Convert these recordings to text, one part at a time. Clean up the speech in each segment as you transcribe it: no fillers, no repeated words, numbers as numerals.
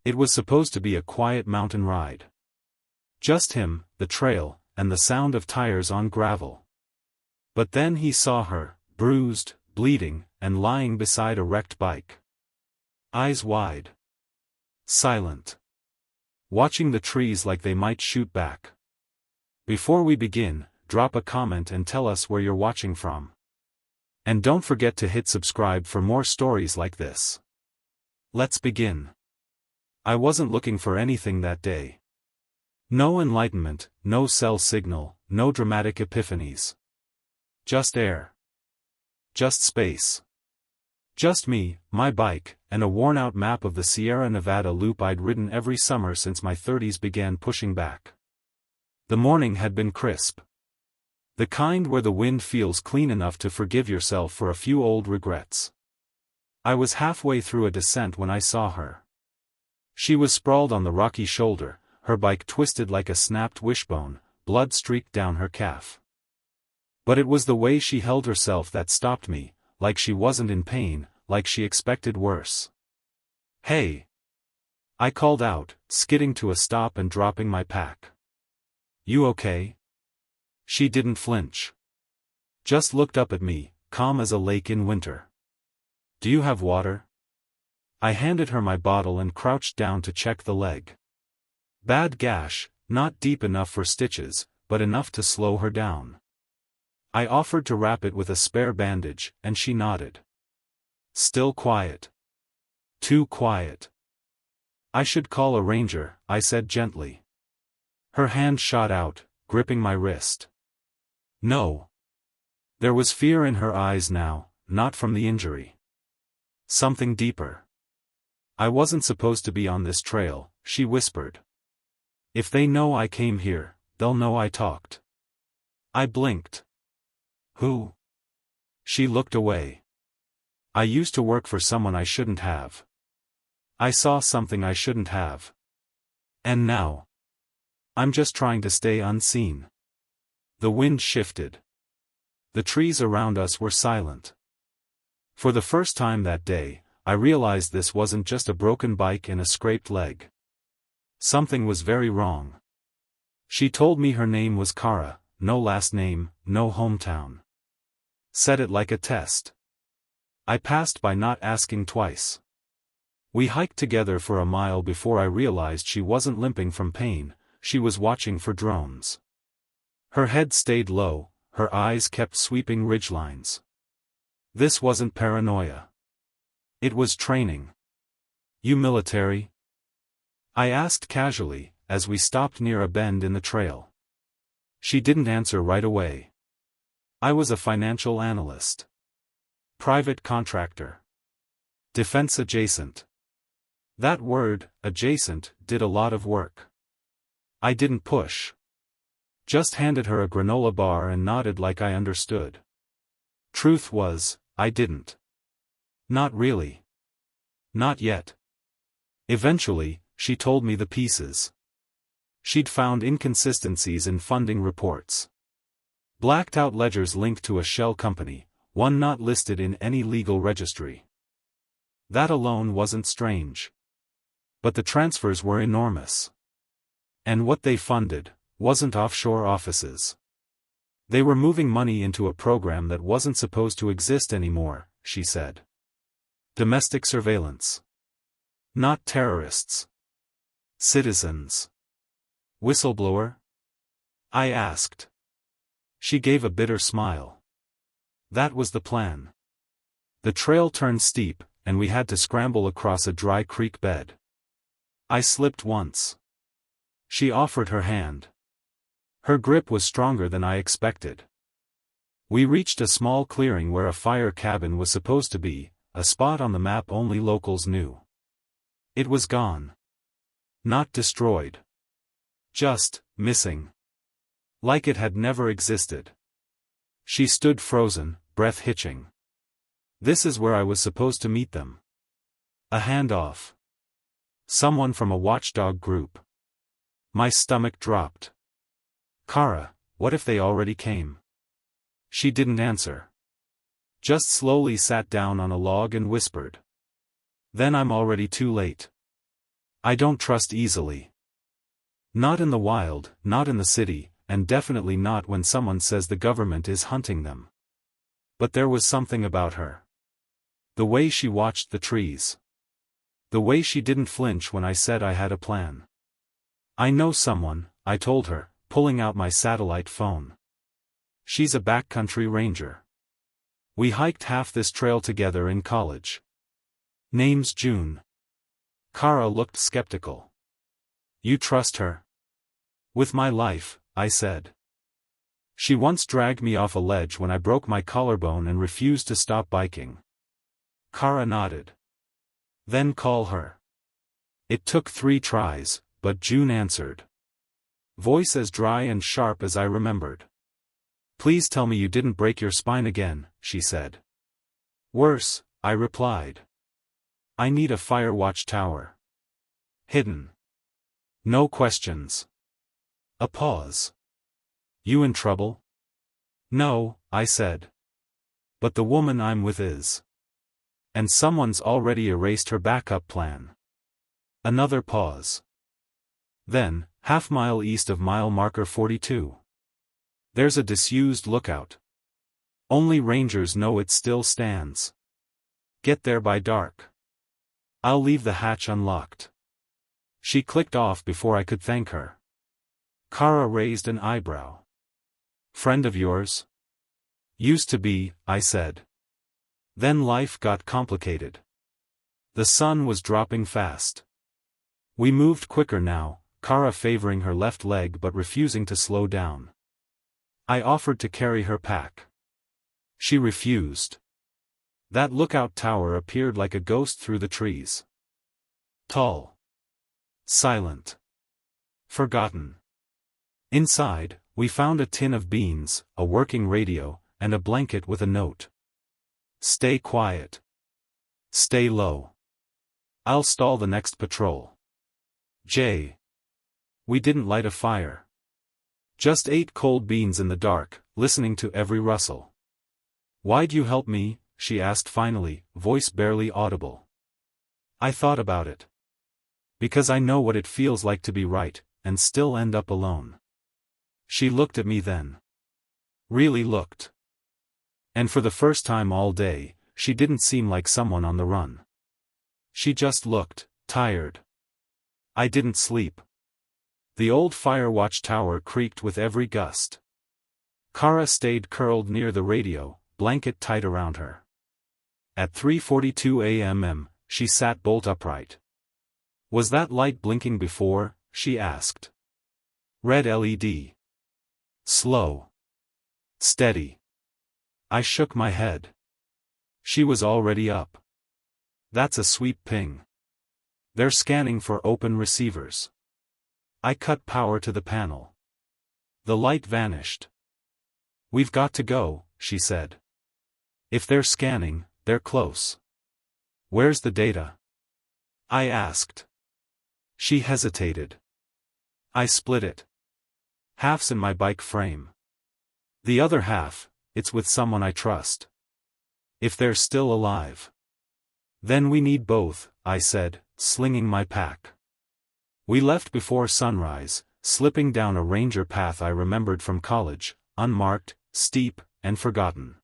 It was supposed to be a quiet mountain ride. Just him, the trail, and the sound of tires on gravel. But then he saw her, bruised, bleeding, and lying beside a wrecked bike. Eyes wide. Silent. Watching the trees like they might shoot back. Before we begin, drop a comment and tell us where you're watching from. And don't forget to hit subscribe for more stories like this. Let's begin. I wasn't looking for anything that day. No enlightenment, no cell signal, no dramatic epiphanies. Just air. Just space. Just me, my bike, and a worn-out map of the Sierra Nevada loop I'd ridden every summer since my 30s began pushing back. The morning had been crisp. The kind where the wind feels clean enough to forgive yourself for a few old regrets. I was halfway through a descent when I saw her. She was sprawled on the rocky shoulder, her bike twisted like a snapped wishbone, blood streaked down her calf. But it was the way she held herself that stopped me, like she wasn't in pain, like she expected worse. "Hey!" I called out, skidding to a stop and dropping my pack. "You okay?" She didn't flinch. Just looked up at me, calm as a lake in winter. "Do you have water?" I handed her my bottle and crouched down to check the leg. Bad gash, not deep enough for stitches, but enough to slow her down. I offered to wrap it with a spare bandage, and she nodded. Still quiet. Too quiet. "I should call a ranger," I said gently. Her hand shot out, gripping my wrist. "No." There was fear in her eyes now, not from the injury. Something deeper. "I wasn't supposed to be on this trail," she whispered. "If they know I came here, they'll know I talked." I blinked. "Who?" She looked away. "I used to work for someone I shouldn't have. I saw something I shouldn't have. And now, I'm just trying to stay unseen." The wind shifted. The trees around us were silent. For the first time that day, I realized this wasn't just a broken bike and a scraped leg. Something was very wrong. She told me her name was Kara, no last name, no hometown. Said it like a test. I passed by not asking twice. We hiked together for a mile before I realized she wasn't limping from pain, she was watching for drones. Her head stayed low, her eyes kept sweeping ridgelines. This wasn't paranoia. It was training. "You military?" I asked casually, as we stopped near a bend in the trail. She didn't answer right away. "I was a financial analyst. Private contractor. Defense adjacent." That word, adjacent, did a lot of work. I didn't push. Just handed her a granola bar and nodded like I understood. Truth was, I didn't. Not really. Not yet. Eventually, she told me the pieces. She'd found inconsistencies in funding reports. Blacked-out ledgers linked to a shell company, one not listed in any legal registry. That alone wasn't strange. But the transfers were enormous. And what they funded wasn't offshore offices. They were moving money into a program that wasn't supposed to exist anymore, she said. Domestic surveillance. Not terrorists. Citizens. Whistleblower? I asked. She gave a bitter smile. That was the plan. The trail turned steep, and we had to scramble across a dry creek bed. I slipped once. She offered her hand. Her grip was stronger than I expected. We reached a small clearing where a fire cabin was supposed to be, a spot on the map only locals knew. It was gone. Not destroyed. Just, missing. Like it had never existed. She stood frozen, breath hitching. This is where I was supposed to meet them. A handoff. Someone from a watchdog group. My stomach dropped. Kara, what if they already came? She didn't answer. Just slowly sat down on a log and whispered. Then I'm already too late. I don't trust easily. Not in the wild, not in the city, and definitely not when someone says the government is hunting them. But there was something about her. The way she watched the trees. The way she didn't flinch when I said I had a plan. I know someone, I told her, pulling out my satellite phone. She's a backcountry ranger. We hiked half this trail together in college. Name's June. Kara looked skeptical. You trust her? With my life, I said. She once dragged me off a ledge when I broke my collarbone and refused to stop biking. Kara nodded. Then call her. It took 3 tries, but June answered. Voice as dry and sharp as I remembered. Please tell me you didn't break your spine again, she said. Worse, I replied. I need a fire watch tower. Hidden. No questions. A pause. You in trouble? No, I said. But the woman I'm with is. And someone's already erased her backup plan. Another pause. Then, half-mile east of mile marker 42. There's a disused lookout. Only rangers know it still stands. Get there by dark. I'll leave the hatch unlocked. She clicked off before I could thank her. Kara raised an eyebrow. Friend of yours? Used to be, I said. Then life got complicated. The sun was dropping fast. We moved quicker now, Kara favoring her left leg but refusing to slow down. I offered to carry her pack. She refused. That lookout tower appeared like a ghost through the trees. Tall. Silent. Forgotten. Inside, we found a tin of beans, a working radio, and a blanket with a note. Stay quiet. Stay low. I'll stall the next patrol. J. We didn't light a fire. Just ate cold beans in the dark, listening to every rustle. Why'd you help me? She asked finally, voice barely audible. I thought about it. Because I know what it feels like to be right, and still end up alone. She looked at me then. Really looked. And for the first time all day, she didn't seem like someone on the run. She just looked tired. I didn't sleep. The old fire watch tower creaked with every gust. Kara stayed curled near the radio, blanket tight around her. At 3:42 a.m., she sat bolt upright. Was that light blinking before? She asked. Red LED. Slow. Steady. I shook my head. She was already up. That's a sweep ping. They're scanning for open receivers. I cut power to the panel. The light vanished. We've got to go, she said. If they're scanning, they're close. Where's the data? I asked. She hesitated. I split it. Half's in my bike frame. The other half, it's with someone I trust. If they're still alive. Then we need both, I said, slinging my pack. We left before sunrise, slipping down a ranger path I remembered from college, unmarked, steep, and forgotten.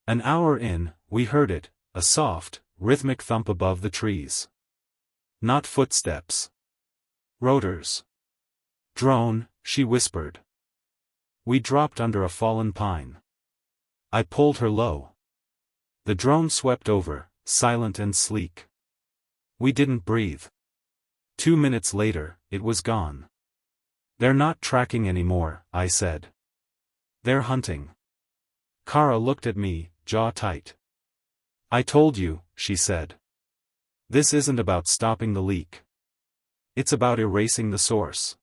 An hour in, we heard it, a soft, rhythmic thump above the trees. Not footsteps. Rotors. Drone, she whispered. We dropped under a fallen pine. I pulled her low. The drone swept over, silent and sleek. We didn't breathe. 2 minutes later, it was gone. They're not tracking anymore, I said. They're hunting. Kara looked at me, jaw tight. I told you, she said. This isn't about stopping the leak. It's about erasing the source.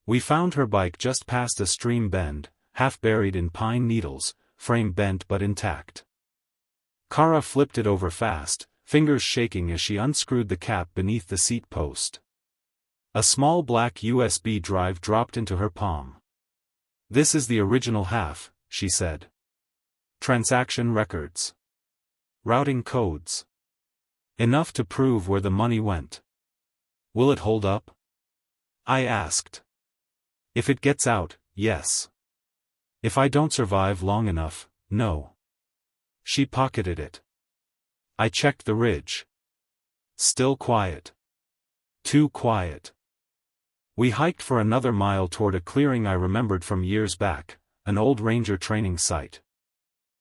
We found her bike just past a stream bend, half buried in pine needles, frame bent but intact. Kara flipped it over fast, fingers shaking as she unscrewed the cap beneath the seat post. A small black USB drive dropped into her palm. This is the original half, she said. Transaction records. Routing codes. Enough to prove where the money went. Will it hold up? I asked. If it gets out, yes. If I don't survive long enough, no. She pocketed it. I checked the ridge. Still quiet. Too quiet. We hiked for another mile toward a clearing I remembered from years back, an old ranger training site.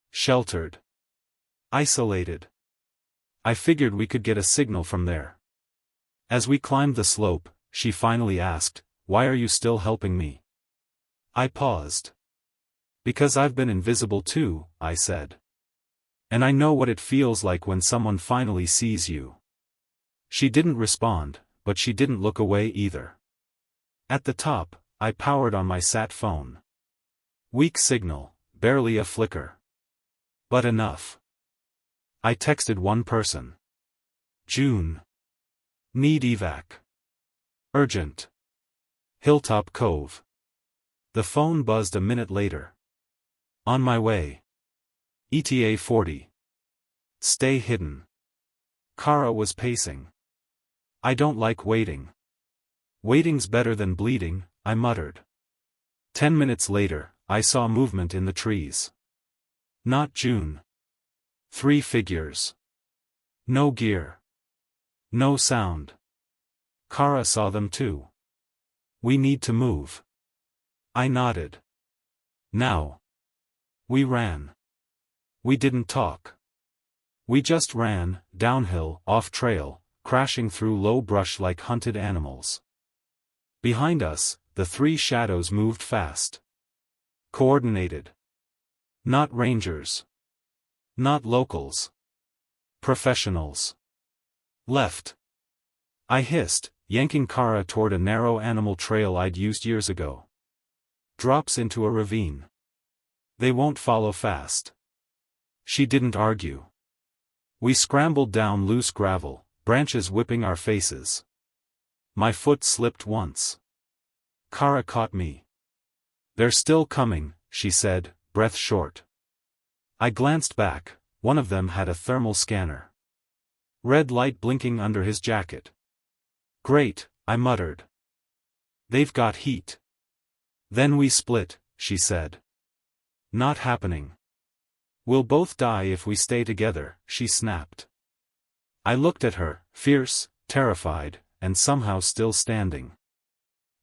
Sheltered. Isolated. I figured we could get a signal from there. As we climbed the slope, she finally asked, "Why are you still helping me?" I paused. "Because I've been invisible too," I said. "And I know what it feels like when someone finally sees you." She didn't respond, but she didn't look away either. At the top, I powered on my sat phone. Weak signal, barely a flicker. But enough. I texted one person. "June. Need evac. Urgent. Hilltop Cove." The phone buzzed a minute later. "On my way. ETA 40. Stay hidden." Kara was pacing. "I don't like waiting." "Waiting's better than bleeding," I muttered. 10 minutes later, I saw movement in the trees. Not June. 3 figures. No gear. No sound. Kara saw them too. "We need to move." I nodded. "Now." We ran. We didn't talk. We just ran, downhill, off-trail, crashing through low brush like hunted animals. Behind us, the 3 shadows moved fast. Coordinated. Not rangers. Not locals. Professionals. Left. I hissed, yanking Kara toward a narrow animal trail I'd used years ago. Drops into a ravine. They won't follow fast. She didn't argue. We scrambled down loose gravel, branches whipping our faces. My foot slipped once. Kara caught me. "They're still coming," she said, breath short. I glanced back. One of them had a thermal scanner. Red light blinking under his jacket. "Great," I muttered. "They've got heat." "Then we split," she said. "Not happening." "We'll both die if we stay together," she snapped. I looked at her, fierce, terrified, and somehow still standing.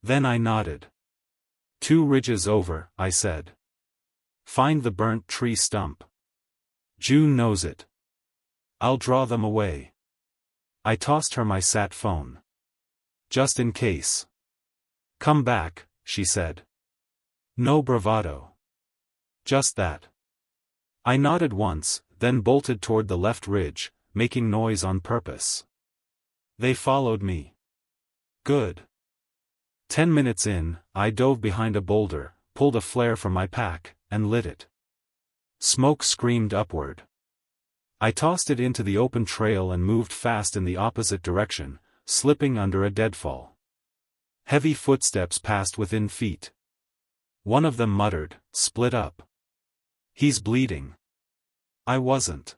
Then I nodded. 2 ridges over," I said. "Find the burnt tree stump. June knows it. I'll draw them away." I tossed her my sat phone. "Just in case." "Come back," she said. No bravado. Just that. I nodded once, then bolted toward the left ridge, making noise on purpose. They followed me. Good. 10 minutes in, I dove behind a boulder, pulled a flare from my pack, and lit it. Smoke screamed upward. I tossed it into the open trail and moved fast in the opposite direction, slipping under a deadfall. Heavy footsteps passed within feet. One of them muttered, "Split up." "He's bleeding." I wasn't.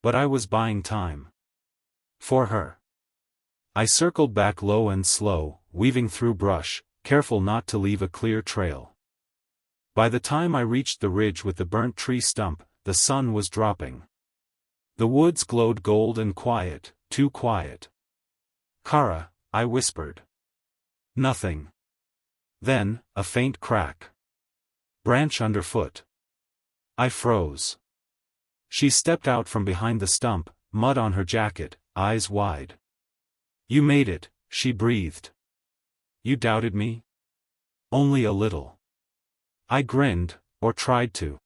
But I was buying time. For her. I circled back low and slow, weaving through brush, careful not to leave a clear trail. By the time I reached the ridge with the burnt tree stump, the sun was dropping. The woods glowed gold and quiet, too quiet. "Kara," I whispered. Nothing. Then, a faint crack. Branch underfoot. I froze. She stepped out from behind the stump, mud on her jacket, eyes wide. "You made it," she breathed. "You doubted me?" "Only a little." I grinned, or tried to.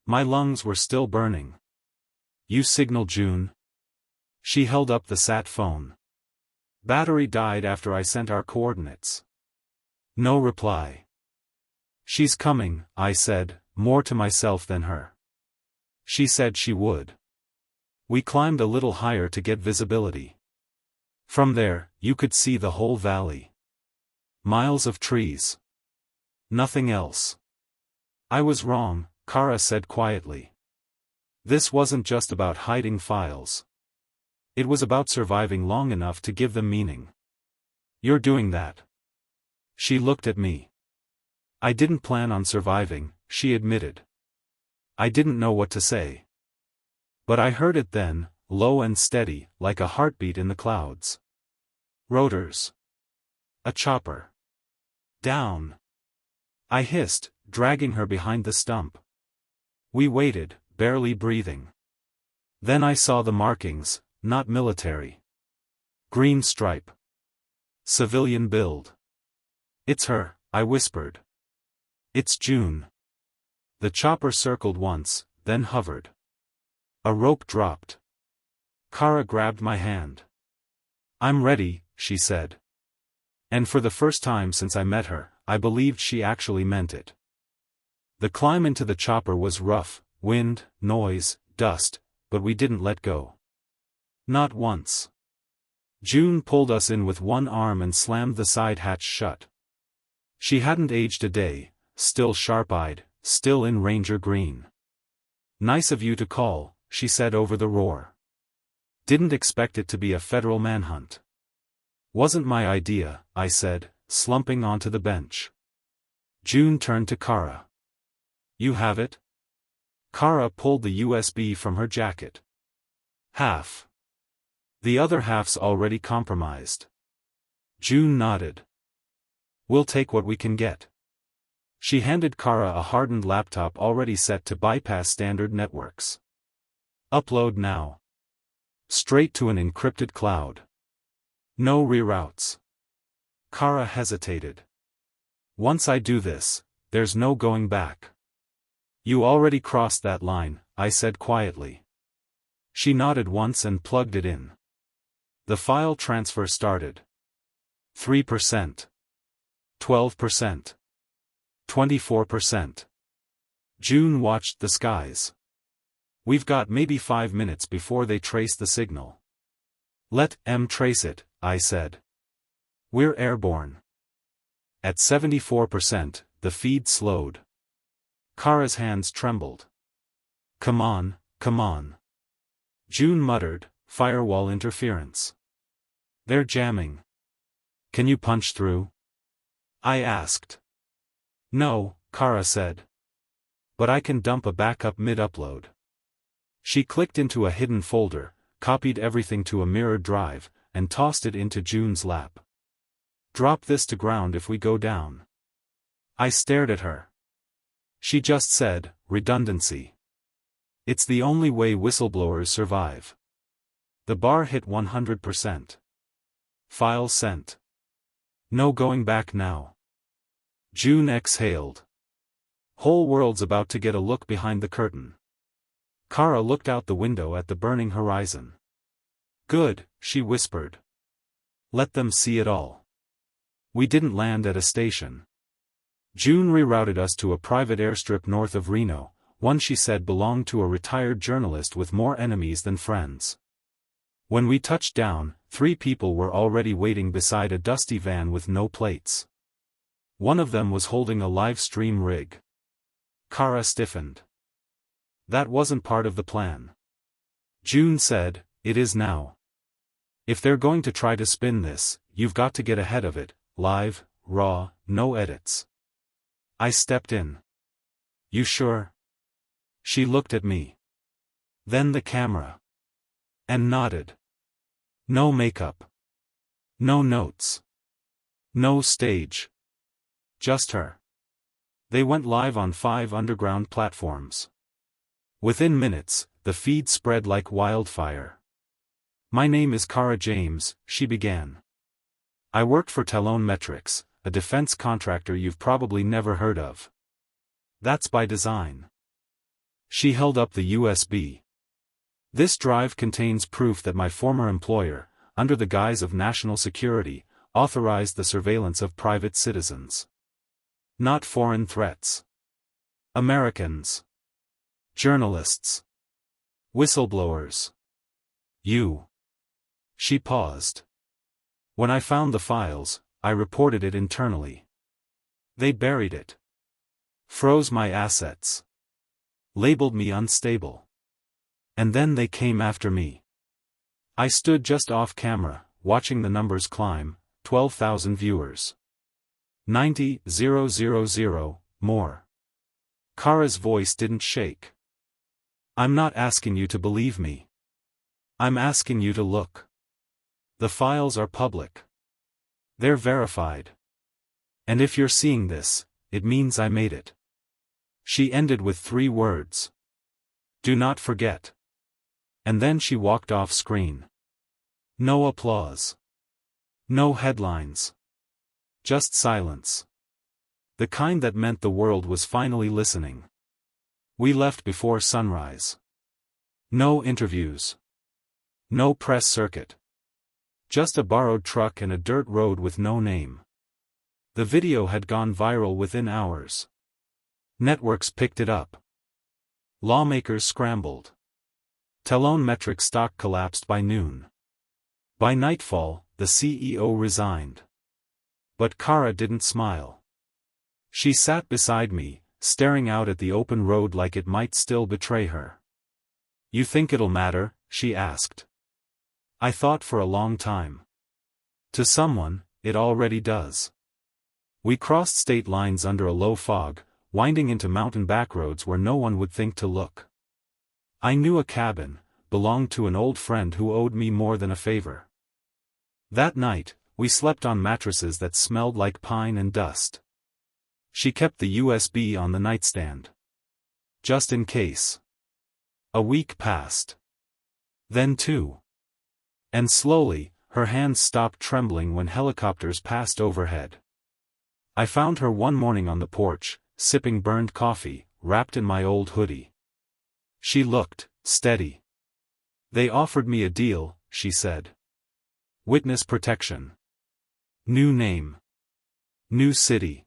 My lungs were still burning. "You signal June?" She held up the sat phone. "Battery died after I sent our coordinates." No reply. "She's coming," I said, more to myself than her. She said she would. We climbed a little higher to get visibility. From there, you could see the whole valley. Miles of trees. Nothing else. "I was wrong," Kara said quietly. "This wasn't just about hiding files. It was about surviving long enough to give them meaning." You're doing that. She looked at me. I didn't plan on surviving, she admitted. I didn't know what to say. But I heard it then, low and steady, like a heartbeat in the clouds. Rotors. A chopper. Down. I hissed, dragging her behind the stump. We waited, barely breathing. Then I saw the markings, not military. Green stripe. Civilian build. It's her, I whispered. It's June. The chopper circled once, then hovered. A rope dropped. Kara grabbed my hand. I'm ready, she said. And for the first time since I met her, I believed she actually meant it. The climb into the chopper was rough, wind, noise, dust, but we didn't let go. Not once. June pulled us in with one arm and slammed the side hatch shut. She hadn't aged a day, still sharp-eyed, still in Ranger green. Nice of you to call, she said over the roar. Didn't expect it to be a federal manhunt. Wasn't my idea, I said, slumping onto the bench. June turned to Kara. You have it? Kara pulled the USB from her jacket. Half. The other half's already compromised. June nodded. We'll take what we can get. She handed Kara a hardened laptop already set to bypass standard networks. Upload now. Straight to an encrypted cloud. No reroutes. Kara hesitated. Once I do this, there's no going back. You already crossed that line, I said quietly. She nodded once and plugged it in. The file transfer started. 3%. 12%. 24%. June watched the skies. We've got maybe 5 minutes before they trace the signal. Let them trace it, I said. We're airborne. At 74%, the feed slowed. Kara's hands trembled. Come on, come on. June muttered, firewall interference. They're jamming. Can you punch through? I asked. No, Kara said. But I can dump a backup mid-upload. She clicked into a hidden folder, copied everything to a mirrored drive, and tossed it into June's lap. Drop this to ground if we go down. I stared at her. She just said, redundancy. It's the only way whistleblowers survive. The bar hit 100%. File sent. No going back now. June exhaled. Whole world's about to get a look behind the curtain. Kara looked out the window at the burning horizon. Good, she whispered. Let them see it all. We didn't land at a station. June rerouted us to a private airstrip north of Reno, one she said belonged to a retired journalist with more enemies than friends. When we touched down, 3 people were already waiting beside a dusty van with no plates. One of them was holding a live stream rig. Kara stiffened. That wasn't part of the plan. June said, it is now. If they're going to try to spin this, you've got to get ahead of it, live, raw, no edits. I stepped in. You sure? She looked at me. Then the camera. And nodded. No makeup. No notes. No stage. Just her. They went live on 5 underground platforms. Within minutes, the feed spread like wildfire. My name is Kara James, she began. I worked for Talon Metrics, a defense contractor you've probably never heard of. That's by design. She held up the USB. This drive contains proof that my former employer, under the guise of national security, authorized the surveillance of private citizens. Not foreign threats. Americans. Journalists. Whistleblowers. You. She paused. When I found the files, I reported it internally. They buried it. Froze my assets. Labeled me unstable. And then they came after me. I stood just off camera, watching the numbers climb, 12,000 viewers. 90,000, more. Kara's voice didn't shake. I'm not asking you to believe me. I'm asking you to look. The files are public. They're verified. And if you're seeing this, it means I made it. She ended with 3 words. Do not forget. And then she walked off screen. No applause. No headlines. Just silence. The kind that meant the world was finally listening. We left before sunrise. No interviews. No press circuit. Just a borrowed truck and a dirt road with no name. The video had gone viral within hours. Networks picked it up. Lawmakers scrambled. Telemetric stock collapsed by noon. By nightfall, the CEO resigned. But Kara didn't smile. She sat beside me, staring out at the open road like it might still betray her. You think it'll matter? She asked. I thought for a long time. To someone, it already does. We crossed state lines under a low fog, winding into mountain backroads where no one would think to look. I knew a cabin, belonged to an old friend who owed me more than a favor. That night, we slept on mattresses that smelled like pine and dust. She kept the USB on the nightstand. Just in case. A week passed. Then 2. And slowly, her hands stopped trembling when helicopters passed overhead. I found her one morning on the porch, sipping burned coffee, wrapped in my old hoodie. She looked steady. They offered me a deal, she said. Witness protection. New name. New city.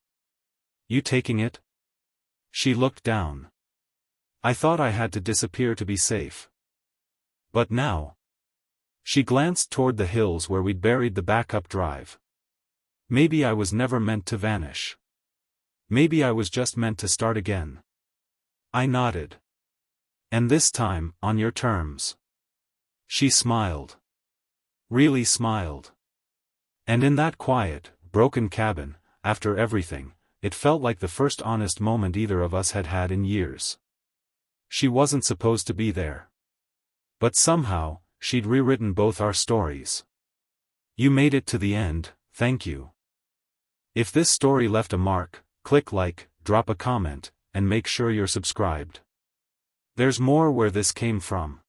You taking it? She looked down. I thought I had to disappear to be safe. But now. She glanced toward the hills where we'd buried the backup drive. Maybe I was never meant to vanish. Maybe I was just meant to start again. I nodded. And this time, on your terms. She smiled. Really smiled. And in that quiet, broken cabin, after everything, it felt like the first honest moment either of us had had in years. She wasn't supposed to be there. But somehow, she'd rewritten both our stories. You made it to the end, thank you. If this story left a mark, click like, drop a comment, and make sure you're subscribed. There's more where this came from.